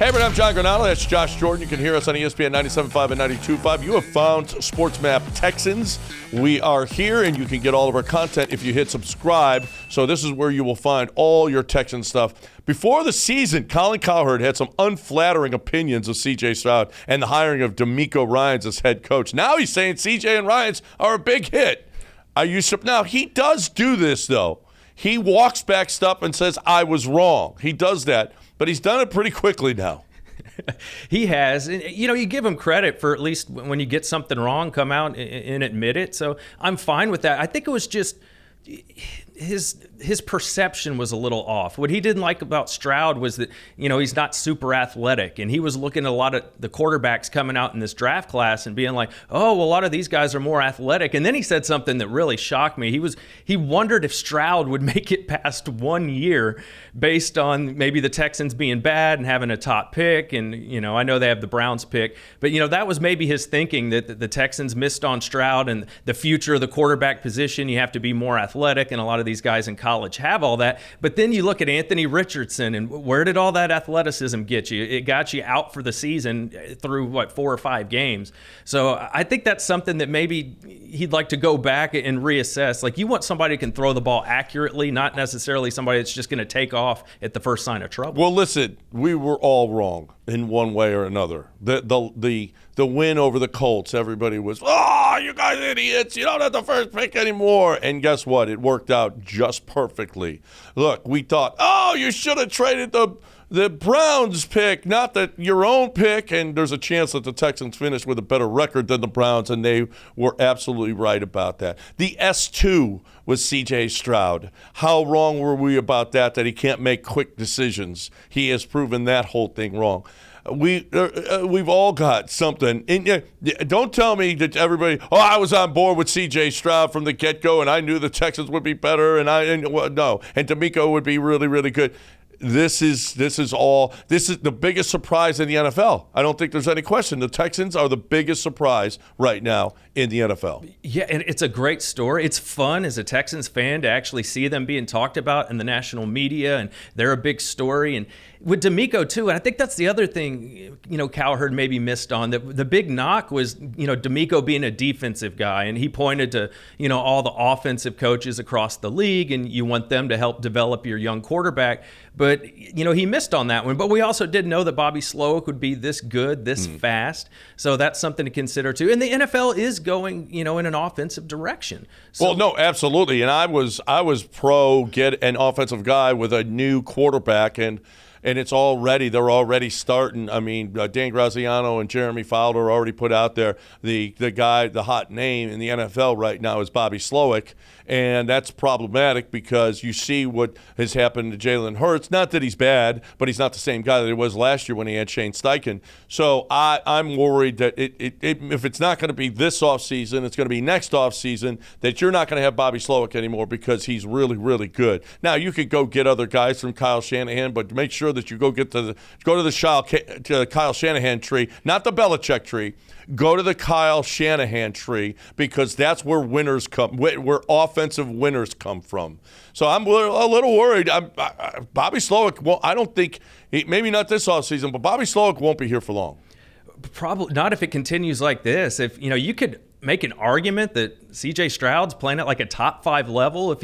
Hey, everyone, I'm John Granado. That's Josh Jordan. You can hear us on ESPN 97.5 and 92.5. You have found Sports Map Texans. We are here, and you can get all of our content if you hit subscribe. So this is where you will find all your Texan stuff. Before the season, Colin Cowherd had some unflattering opinions of C.J. Stroud and the hiring of D'Amico Ryans as head coach. Now he's saying C.J. and Ryans are a big hit. Now, he does do this, though. He walks back stuff and says, I was wrong. He does that. But he's done it pretty quickly now. He has. You know, you give him credit for at least when you get something wrong, come out and admit it. So I'm fine with that. I think it was just his perception was a little off. What he didn't like about Stroud was that, you know, he's not super athletic, and he was looking at a lot of the quarterbacks coming out in this draft class and being like, oh, well, a lot of these guys are more athletic. And then he said something that really shocked me. He wondered if Stroud would make it past 1 year based on maybe the Texans being bad and having a top pick. And, you know, I know they have the Browns pick, but, you know, that was maybe his thinking, that the Texans missed on Stroud and the future of the quarterback position. You have to be more athletic, and a lot of these guys in college have all that. But then you look at Anthony Richardson, and where did all that athleticism get you? It got you out for the season through 4 or 5 games. So I think that's something that maybe he'd like to go back and reassess. Like, you want somebody who can throw the ball accurately, not necessarily somebody that's just going to take off at the first sign of trouble. Well, listen, we were all wrong in one way or another. The win over the Colts, everybody was, oh, you guys idiots, you don't have the first pick anymore. And guess what? It worked out just perfectly. Look, we thought, oh, you should have traded the Browns pick, not your own pick. And there's a chance that the Texans finished with a better record than the Browns, and they were absolutely right about that. The S2 was C.J. Stroud. How wrong were we about that he can't make quick decisions? He has proven that whole thing wrong. We've all got something. And don't tell me that everybody, I was on board with C.J. Stroud from the get-go, and I knew the Texans would be better, and D'Amico would be really, really good. This is the biggest surprise in the NFL. I don't think there's any question. The Texans are the biggest surprise right now in the NFL. Yeah, and it's a great story. It's fun as a Texans fan to actually see them being talked about in the national media, and they're a big story. And with D'Amico, too, and I think that's the other thing, you know, Cowherd maybe missed on. The big knock was, you know, D'Amico being a defensive guy, and he pointed to, you know, all the offensive coaches across the league, and you want them to help develop your young quarterback. But, you know, he missed on that one. But we also did know that Bobby Slowick would be this good, this fast. So that's something to consider, too. And the NFL is going, you know, in an offensive direction. So, well, no, absolutely. And I was pro get an offensive guy with a new quarterback, and they're already starting. I mean, Dan Graziano and Jeremy Fowler already put out there the hot name in the NFL right now is Bobby Slowick, and that's problematic because you see what has happened to Jalen Hurts. Not that he's bad, but he's not the same guy that he was last year when he had Shane Steichen. So I'm worried that if it's not going to be this offseason, it's going to be next offseason, that you're not going to have Bobby Slowick anymore because he's really, really good. Now, you could go get other guys from Kyle Shanahan, but make sure that you go to the Kyle Shanahan tree, not the Belichick tree. Go to the Kyle Shanahan tree because that's where winners come, where offensive winners come from. So I'm a little worried. Bobby Slowick, well, I don't think, maybe not this offseason, but Bobby Slowick won't be here for long. Probably not if it continues like this. If, you know, you could make an argument that C.J. Stroud's playing at like a top 5 level if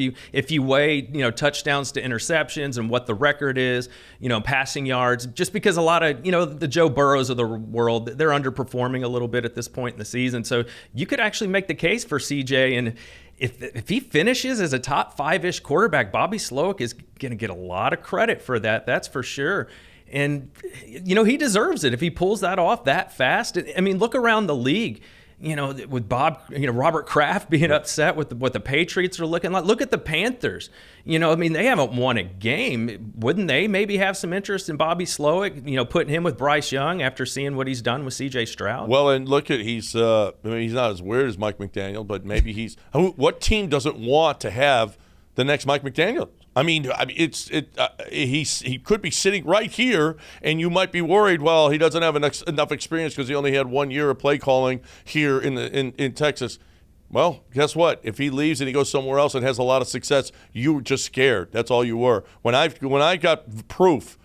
you weigh, you know, touchdowns to interceptions and what the record is, you know, passing yards, just because a lot of, you know, the Joe Burrows of the world, they're underperforming a little bit at this point in the season. So you could actually make the case for C.J. and if he finishes as a top 5-ish quarterback, Bobby Slowick is going to get a lot of credit for that. That's for sure. And, you know, he deserves it if he pulls that off that fast. I mean, look around the league. You know, with Robert Kraft being upset with what the Patriots are looking like. Look at the Panthers. You know, I mean, they haven't won a game. Wouldn't they maybe have some interest in Bobby Slowick, you know, putting him with Bryce Young after seeing what he's done with C.J. Stroud? Well, and look at he's not as weird as Mike McDaniel, but maybe what team doesn't want to have the next Mike McDaniel? I mean, he could be sitting right here, and you might be worried. Well, he doesn't have enough experience because he only had 1 year of play calling here in Texas. Well, guess what? If he leaves and he goes somewhere else and has a lot of success, you were just scared. That's all you were. When I got proof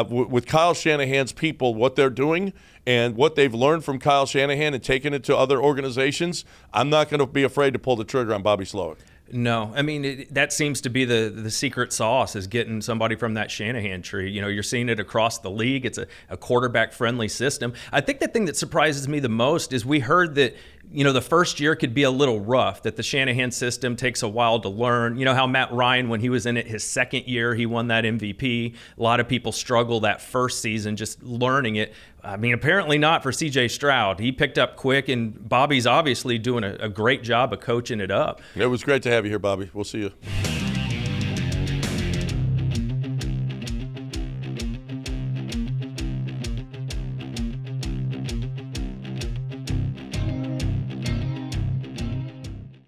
with Kyle Shanahan's people, what they're doing and what they've learned from Kyle Shanahan and taken it to other organizations, I'm not going to be afraid to pull the trigger on Bobby Slowick. No, I mean, that seems to be the secret sauce, is getting somebody from that Shanahan tree. You know, you're seeing it across the league. It's a quarterback-friendly system. I think the thing that surprises me the most is we heard that, you know, the first year could be a little rough, that the Shanahan system takes a while to learn. You know how Matt Ryan, when he was in it his second year, he won that MVP. A lot of people struggle that first season just learning it. I mean, apparently not for C.J. Stroud. He picked up quick, and Bobby's obviously doing a great job of coaching it up. It was great to have you here, Bobby. We'll see you.